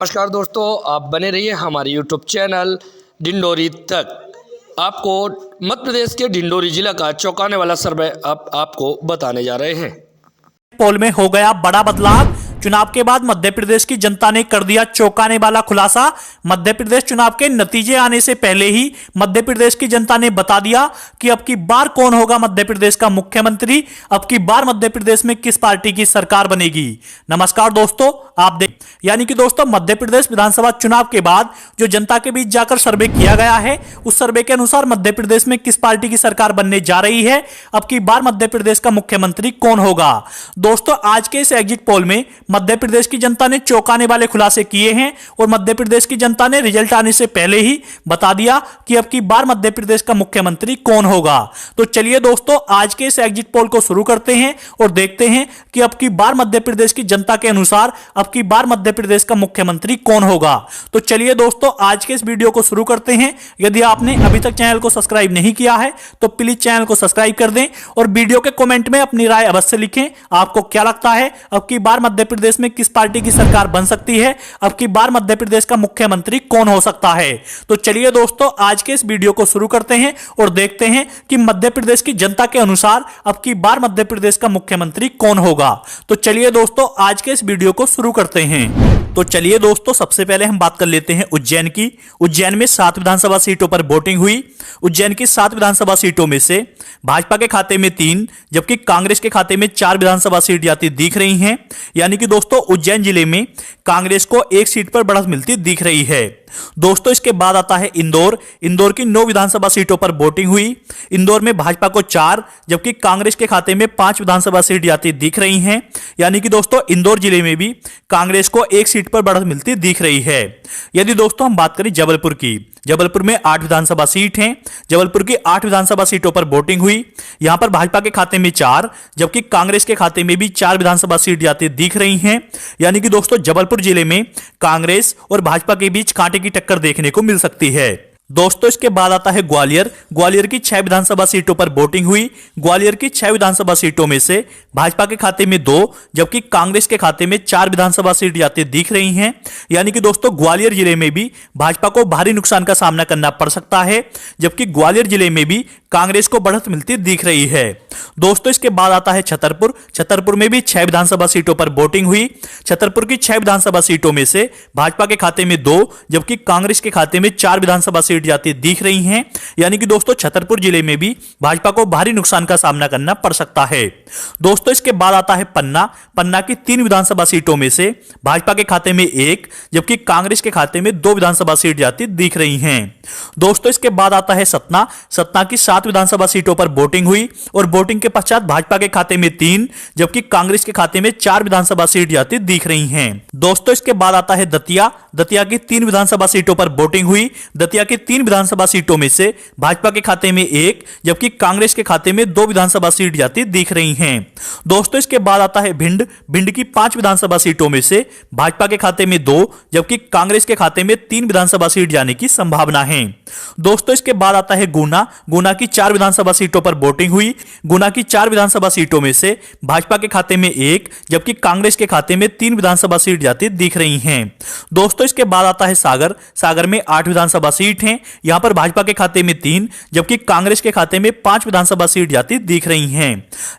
नमस्कार दोस्तों, आप बने रहिए हमारे यूट्यूब चैनल डिंडोरी तक। आपको मध्य प्रदेश के डिंडोरी जिला का चौंकाने वाला सर्वे अब आपको बताने जा रहे हैं। पोल में हो गया बड़ा बदलाव। चुनाव के बाद मध्य प्रदेश की जनता ने कर दिया चौंकाने वाला खुलासा। मध्य प्रदेश चुनाव के नतीजे आने से पहले ही मध्य प्रदेश की जनता ने बता दिया कि अब की बार कौन होगा मध्य प्रदेश का मुख्यमंत्री, अब की बार मध्य प्रदेश में किस पार्टी की सरकार बनेगी। नमस्कार दोस्तों, आप देख यानी कि दोस्तों मध्य प्रदेश विधानसभा चुनाव के बाद जो जनता के बीच जाकर सर्वे किया गया है, उस सर्वे के अनुसार मध्य प्रदेश में किस पार्टी की सरकार बनने जा रही है, अब की बार मध्य प्रदेश का मुख्यमंत्री कौन होगा। दोस्तों आज के इस एग्जिट पोल में मध्य प्रदेश की जनता ने चौंकाने वाले खुलासे किए हैं और मध्य प्रदेश की जनता ने रिजल्ट आने से पहले ही बता दिया कि अब की बार मध्य प्रदेश का मुख्यमंत्री कौन होगा। तो चलिए दोस्तों आज के इस एग्जिट पोल को शुरू करते हैं और देखते हैं कि अब की बार मध्य प्रदेश की जनता के अनुसार अब की बार मध्य प्रदेश का मुख्यमंत्री कौन होगा। तो चलिए दोस्तों आज के इस वीडियो को शुरू करते हैं। यदि आपने अभी तक चैनल को सब्सक्राइब नहीं किया है तो प्लीज चैनल को सब्सक्राइब कर दें और वीडियो के कमेंट में अपनी राय अवश्य लिखें। आपको क्या लगता है अब की बार मध्य प्रदेश में किस पार्टी की सरकार बन सकती है, अब की बार मध्य प्रदेश का मुख्यमंत्री कौन हो सकता है। तो चलिए दोस्तों आज के इस वीडियो को शुरू करते हैं और देखते हैं कि मध्य प्रदेश की जनता के अनुसार अब की बार मध्य प्रदेश का मुख्यमंत्री कौन होगा। तो चलिए दोस्तों आज के इस वीडियो को शुरू करते हैं। तो चलिए दोस्तों सबसे पहले हम बात कर लेते हैं उज्जैन की। उज्जैन में 7 विधानसभा सीटों पर वोटिंग हुई। उज्जैन की 7 विधानसभा सीटों में से भाजपा के खाते में 3 जबकि कांग्रेस के खाते में 4 विधानसभा सीट जाती दिख रही हैं। यानी कि दोस्तों उज्जैन जिले में कांग्रेस को 1 सीट पर बढ़त मिलती दिख रही है। दोस्तों इसके बाद आता है इंदौर। इंदौर की 9 विधानसभा सीटों पर वोटिंग हुई। इंदौर में भाजपा को 4 जबकि कांग्रेस के खाते में 5 विधानसभा सीट जाती दिख रही हैं। यानी कि दोस्तों इंदौर जिले में भी कांग्रेस को 1 सीट पर बढ़त मिलती दिख रही है। यदि दोस्तों हम बात करें जबलपुर की, जबलपुर में 8 विधानसभा सीट हैं। जबलपुर की 8 विधानसभा सीटों पर वोटिंग हुई। यहां पर भाजपा के खाते में 4 जबकि कांग्रेस के खाते में भी 4 विधानसभा सीट जाती दिख रही हैं। यानी कि दोस्तों जबलपुर जिले में कांग्रेस और भाजपा के बीच कांटे की टक्कर देखने को मिल सकती है। दोस्तों इसके बाद आता है ग्वालियर। ग्वालियर की 6 विधानसभा सीटों पर वोटिंग हुई। ग्वालियर की 6 विधानसभा सीटों में से भाजपा के खाते में 2 जबकि कांग्रेस के खाते में 4 विधानसभा सीट जाती दिख रही हैं। यानी कि दोस्तों ग्वालियर जिले में भी भाजपा को भारी नुकसान का सामना करना पड़ सकता है जबकि ग्वालियर जिले में भी कांग्रेस को बढ़त मिलती दिख रही है। दोस्तों इसके बाद आता है छतरपुर। छतरपुर में भी 6 विधानसभा सीटों पर वोटिंग हुई। छतरपुर की 6 विधानसभा सीटों में से भाजपा के खाते में 2 जबकि कांग्रेस के खाते में 4 विधानसभा सीट जाती दिख रही हैं। यानी कि दोस्तों छतरपुर जिले में भी भाजपा को भारी नुकसान का सामना करना पड़ सकता है। दोस्तों इसके बाद आता है पन्ना। पन्ना की 3 विधानसभा सीटों में से भाजपा के खाते में 1 जबकि कांग्रेस के खाते में 2 विधानसभा सीट जाती दिख रही हैं। दोस्तों इसके बाद आता है सतना। सतना की 7 विधानसभा सीटों पर वोटिंग हुई और वोटिंग के पश्चात भाजपा के खाते में 3 जबकि कांग्रेस के खाते में 4 विधानसभा सीट जाती दिख रही हैं। दोस्तों इसके बाद आता है दतिया। दतिया की 3 विधानसभा सीटों पर वोटिंग हुई। दतिया की 3 विधानसभा सीटों में से भाजपा के खाते में 1 जबकि कांग्रेस के खाते में 2 विधानसभा सीट जाती दिख रही हैं। दोस्तों इसके बाद आता है भिंड। भिंड की 5 विधानसभा सीटों में से भाजपा के खाते में 2 जबकि कांग्रेस के खाते में 3 विधानसभा सीट जाने की संभावना है। दोस्तों इसके बाद आता है गुना। गुना की 4 विधानसभा सीटों पर वोटिंग हुई। गुना की 4 विधानसभा सीटों में से भाजपा के खाते में 1 जबकि कांग्रेस के खाते में 3 विधानसभा सीट जाती दिख रही हैं। दोस्तों इसके बाद आता है सागर। सागर में 8 विधानसभा सीट हैं। यहां पर भाजपा के खाते में 3 जबकि कांग्रेस के खाते में 5 विधानसभा सीट जाती दिख रही हैं।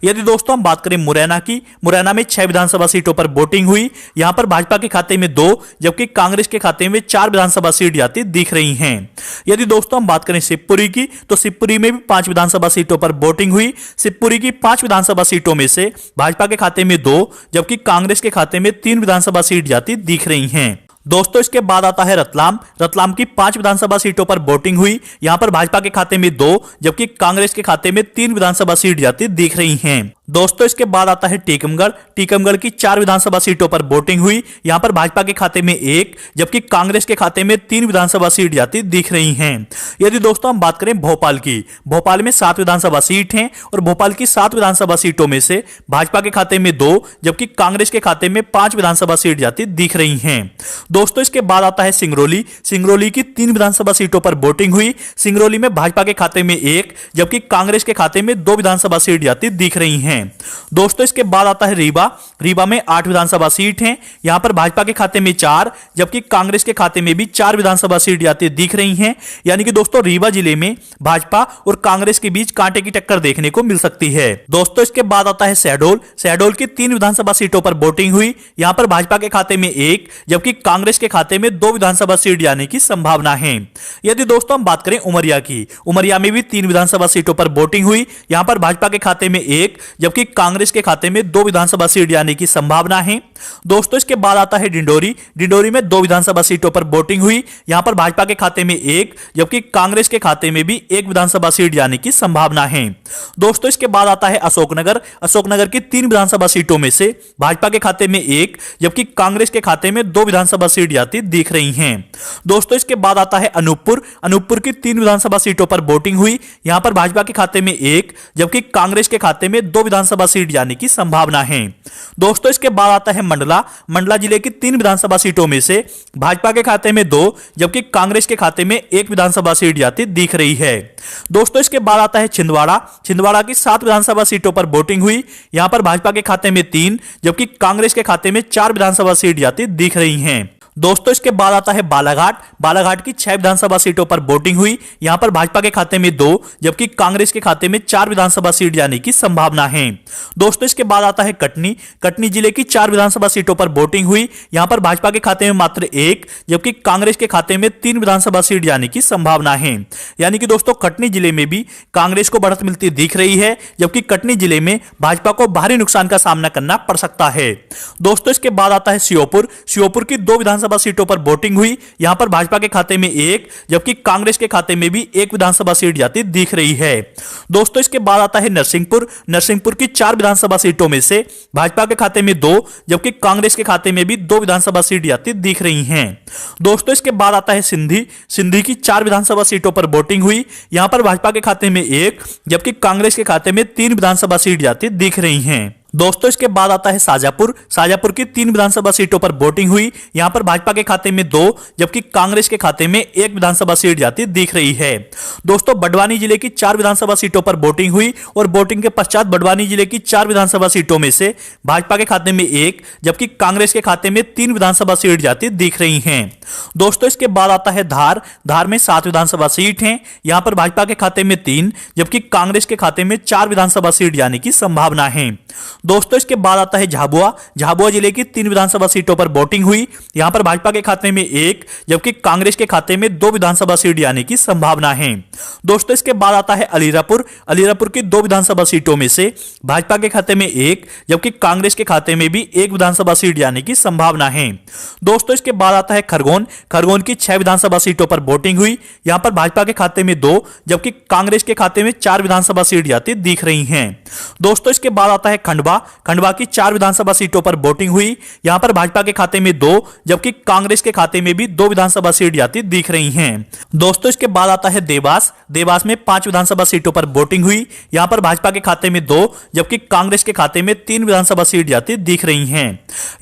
यदि दोस्तों हम बात करें मुरैना की, मुरैना में 6 विधानसभा सीटों पर वोटिंग हुई। यहां पर भाजपा के खाते में 2 जबकि कांग्रेस के खाते में 4 विधानसभा सीट जाती दिख रही हैं। यदि दोस्तों हम बात करें शिवपुरी की, तो शिवपुरी में भी 5 विधानसभा सीटों पर वोटिंग हुई। शिवपुरी की 5 विधानसभा सीटों में से भाजपा के खाते में 2 जबकि कांग्रेस के खाते में 3 विधानसभा सीट जाती दिख रही हैं। दोस्तों इसके बाद आता है रतलाम। रतलाम की 5 विधानसभा सीटों पर वोटिंग हुई। यहां पर भाजपा के खाते में 2 जबकि कांग्रेस के खाते में 3 विधानसभा सीट जाती दिख रही हैं। दोस्तों इसके बाद आता है टीकमगढ़। टीकमगढ़ की 4 विधानसभा सीटों पर वोटिंग हुई। यहां पर भाजपा के खाते में 1 जबकि कांग्रेस के खाते में 3 विधानसभा सीट जाती दिख रही हैं। यदि दोस्तों हम बात करें भोपाल की, भोपाल में 7 विधानसभा सीट हैं और भोपाल की 7 विधानसभा सीटों में से भाजपा के खाते में 2 जबकि कांग्रेस के खाते में 5 विधानसभा सीट जाती दिख रही हैं। दोस्तों इसके बाद आता है सिंगरौली। सिंगरौली की 3 विधानसभा सीटों पर वोटिंग हुई। सिंगरौली में भाजपा के खाते में 1 जबकि कांग्रेस के खाते में 2 विधानसभा सीट जाती दिख रही हैं। हैं। दोस्तों इसके बाद आता है रीवा। रीवा में 8 विधानसभा सीट हैं। यहां पर भाजपा के खाते में 4, जबकि कांग्रेस के खाते में भी 4 विधानसभा सीट जाती दिख रही हैं। यानी कि दोस्तों रीवा जिले में भाजपा और कांग्रेस के बीच कांटे की टक्कर देखने को मिल सकती है। दोस्तों इसके बाद आता है शहडोल। शहडोल की 3 विधानसभा सीटों पर वोटिंग हुई। यहां पर भाजपा के खाते में 1, जबकि कांग्रेस के खाते में 2 विधानसभा सीट जाने की संभावना है। यदि दोस्तों हम बात करें उमरिया की, उमरिया में भी 3 विधानसभा सीटों पर वोटिंग हुई। यहां पर भाजपा के खाते में 1, जबकि कांग्रेस के खाते में 2 विधानसभा सीट जाने की संभावना है। दोस्तों इसके बाद आता है डिंडोरी। डिंडोरी में 2 विधानसभा सीटों पर वोटिंग हुई। यहां पर भाजपा के खाते में 1, जबकि कांग्रेस के खाते में भी 1 विधानसभा सीट जाने की संभावना है। दोस्तों इसके बाद आता है अशोकनगर। अशोकनगर की 3 विधानसभा सीटों में से भाजपा के खाते में 1, जबकि कांग्रेस के खाते में 2 विधानसभा सीट जाती दिख रही हैं। दोस्तों इसके बाद आता है अनूपपुर। अनूपपुर की 3 विधानसभा सीटों पर वोटिंग हुई। यहां पर भाजपा के खाते में 1, जबकि कांग्रेस के खाते में 2 विधानसभा सीट जाने की संभावना है। दोस्तों इसके बाद आता है मंडला। मंडला जिले की 3 विधानसभा सीटों में से भाजपा के खाते में 2, जबकि कांग्रेस के खाते में 1 विधानसभा सीट जाती दिख रही है। दोस्तों इसके बाद आता है छिंदवाड़ा। छिंदवाड़ा की 7 विधानसभा सीटों पर वोटिंग हुई। यहां पर भाजपा के खाते में 3, जबकि कांग्रेस के खाते में 4 विधानसभा सीट जाती दिख रही हैं। दोस्तों इसके बाद आता है बालाघाट। बालाघाट की 6 विधानसभा सीटों पर वोटिंग हुई। यहां पर भाजपा के खाते में 2, जबकि कांग्रेस के खाते में 4 विधानसभा सीट जाने की संभावना है। दोस्तों इसके बाद आता है कटनी। कटनी जिले की 4 विधानसभा सीटों पर वोटिंग हुई। यहां पर भाजपा के खाते में मात्र 1, जबकि कांग्रेस के खाते में 3 विधानसभा सीट जाने की संभावना है। यानी कि दोस्तों कटनी जिले में भी कांग्रेस को बढ़त मिलती दिख रही है, जबकि कटनी जिले में भाजपा को भारी नुकसान का सामना करना पड़ सकता है। दोस्तों इसके बाद आता है श्योपुर। श्योपुर की 2 विधानसभा सीटों पर वोटिंग हुई। यहां पर भाजपा के खाते में 1, जबकि कांग्रेस के खाते में भी 1 विधानसभा सीट जाती दिख रही है। दोस्तों इसके बाद आता है नरसिंहपुर। नरसिंहपुर की 4 विधानसभा सीटों में से भाजपा के खाते में 2, जबकि कांग्रेस के खाते में भी 2 विधानसभा सीट जाती दिख रही हैं। दोस्तों इसके बाद आता है सिंधी। सिंधी की 4 विधानसभा सीटों पर वोटिंग हुई। यहां पर भाजपा के खाते में 1, जबकि कांग्रेस के खाते में 3 विधानसभा सीट जाती दिख रही हैं। दोस्तों इसके बाद आता है शाजापुर। शाजापुर की 3 विधानसभा सीटों पर वोटिंग हुई। यहां पर भाजपा के खाते में 2, जबकि कांग्रेस के खाते में 1 विधानसभा सीट जाती दिख रही है। दोस्तों बड़वानी जिले की 4 विधानसभा सीटों पर वोटिंग हुई और वोटिंग के पश्चात बड़वानी जिले की 4 विधानसभा सीटों में से भाजपा के खाते में 1, जबकि कांग्रेस के खाते में 3 विधानसभा सीट जाती दिख रही हैं। दोस्तों इसके बाद आता है धार। धार में 7 विधानसभा सीट हैं। यहां पर भाजपा के खाते में 3, जबकि कांग्रेस के खाते में 4 विधानसभा सीट जाने की संभावना है। दोस्तों इसके बाद आता है झाबुआ। झाबुआ जिले की 3 विधानसभा सीटों पर वोटिंग हुई। यहां पर भाजपा के खाते में 1, जबकि कांग्रेस के खाते में 2 विधानसभा सीट आने की संभावना है। दोस्तों इसके बाद आता है अलीरापुर। अलीरापुर की 2 विधानसभा सीटों में से भाजपा के खाते में 1, जबकि कांग्रेस के खाते में भी 1 विधानसभा सीट आने की संभावना है। दोस्तों इसके बाद आता है खरगोन। खरगोन की 6 विधानसभा सीटों पर वोटिंग हुई। यहां पर भाजपा के खाते में 2, जबकि कांग्रेस के खाते में 4 विधानसभा सीट जाती दिख रही हैं। दोस्तों इसके बाद आता है खंडवा। खंडवा की 4 विधानसभा सीटों पर वोटिंग हुई। यहां पर भाजपा के खाते में 2, जबकि कांग्रेस के खाते में भी 2 विधानसभा सीट जाती दिख रही हैं। दोस्तों इसके बाद आता है देवास। देवास में 5 विधानसभा सीटों पर वोटिंग हुई। यहां पर भाजपा के खाते में 2, जबकि कांग्रेस के खाते में 3 विधानसभा सीट जाती दिख रही हैं।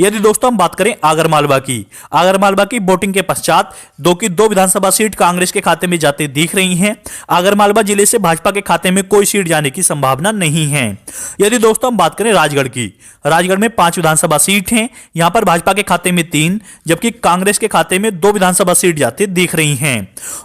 यदि दोस्तों हम बात करें आगरमालवा की, आगरमालवा की वोटिंग के पश्चात 2 की 2 विधानसभा सीट कांग्रेस के खाते में जाती दिख रही हैं। आगरमालवा जिले से भाजपा के खाते में कोई सीट जाने की संभावना नहीं है। यदि दोस्तों हम बात करें राजगढ़ की, राजगढ़ में 5 विधानसभा सीट हैं। यहां पर भाजपा के खाते में 3, जबकि कांग्रेस के खाते में 2 विधानसभा सीट जाती दिख रही हैं।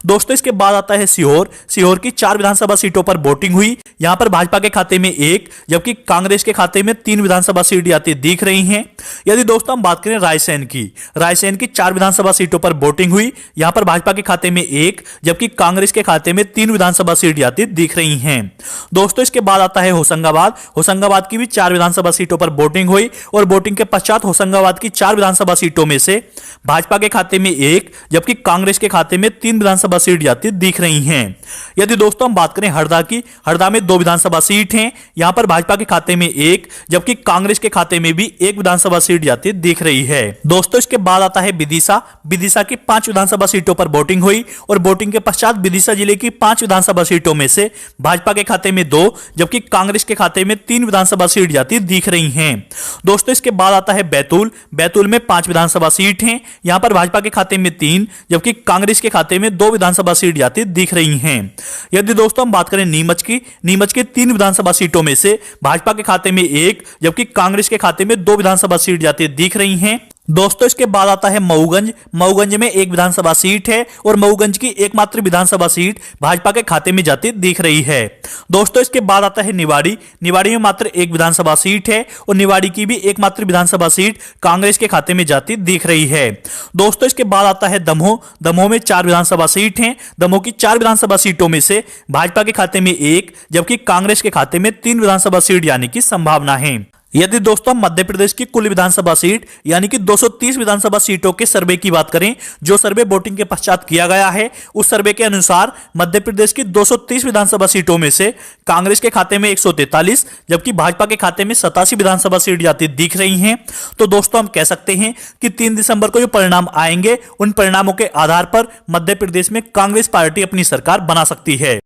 दोस्तों इसके बाद आता है सीहोर। सीहोर की 4 विधानसभा सीटों पर वोटिंग हुई। यहां पर भाजपा के खाते में 1, जबकि कांग्रेस के खाते में 3 विधानसभा सीट जाती दिख रही हैं। यदि दोस्तों हम बात करें रायसेन की, रायसेन की 4 विधानसभा सीटों पर वोटिंग हुई। यहां पर भाजपा के खाते में 1, जबकि कांग्रेस के खाते में 3 विधानसभा सीट जाती दिख रही हैं। दोस्तों इसके बाद आता है होशंगाबाद। होशंगाबाद की भी 4 विधानसभा सीटों पर वोटिंग हुई और वोटिंग के पश्चात होशंगाबाद की 4 विधानसभा सीटों में से भाजपा के खाते में 1, जबकि कांग्रेस के खाते में 3 विधानसभा सीट जाती दिख रही हैं। यदि दोस्तों हम बात करें हरदा की, हरदा में 2 विधानसभा सीट हैं। यहां पर भाजपा के खाते में 1, जबकि कांग्रेस के खाते में भी 1 विधानसभा सीट जाती दिख रही है। दोस्तों इसके बाद आता है विदिशा। विदिशा की 5 विधानसभा सीटों पर वोटिंग हुई और वोटिंग के पश्चात विदिशा जिले की 5 विधानसभा सीटों में से भाजपा के खाते में 2, जबकि कांग्रेस के खाते में 3 विधानसभा सीट जाती जाती दिख रही हैं। दोस्तों इसके बाद आता है बैतूल। बैतूल में 5 विधानसभा सीट हैं। यहां पर भाजपा के खाते में 3 जबकि कांग्रेस के खाते में 2 विधानसभा सीट जाती दिख रही हैं। यदि दोस्तों हम बात करें नीमच की, नीमच के 3 विधानसभा सीटों में से भाजपा के खाते में 1 जबकि कांग्रेस के खाते में 2 विधानसभा सीट जाती दिख रही हैं। दोस्तों इसके बाद आता है मऊगंज। मऊगंज में 1 विधानसभा सीट है और मऊगंज की एकमात्र विधानसभा सीट भाजपा के खाते में जाती दिख रही है। दोस्तों इसके बाद आता है निवाड़ी। निवाड़ी में मात्र 1 विधानसभा सीट है और निवाड़ी की भी एकमात्र विधानसभा सीट कांग्रेस के खाते में जाती दिख रही है। दोस्तों इसके बाद आता है दमोह। दमोह में 4 विधानसभा सीट हैं। दमोह की 4 विधानसभा सीटों में से भाजपा के खाते में 1 जबकि कांग्रेस के खाते में 3 विधानसभा सीट जाने की संभावना है। यदि दोस्तों मध्य प्रदेश की कुल विधानसभा सीट यानी कि 230 विधानसभा सीटों के सर्वे की बात करें, जो सर्वे वोटिंग के पश्चात किया गया है, उस सर्वे के अनुसार मध्य प्रदेश की 230 विधानसभा सीटों में से कांग्रेस के खाते में 143 जबकि भाजपा के खाते में 87 विधानसभा सीट जाती दिख रही हैं। तो दोस्तों हम कह सकते हैं कि 3 दिसंबर को जो परिणाम आएंगे, उन परिणामों के आधार पर मध्य प्रदेश में कांग्रेस पार्टी अपनी सरकार बना सकती है।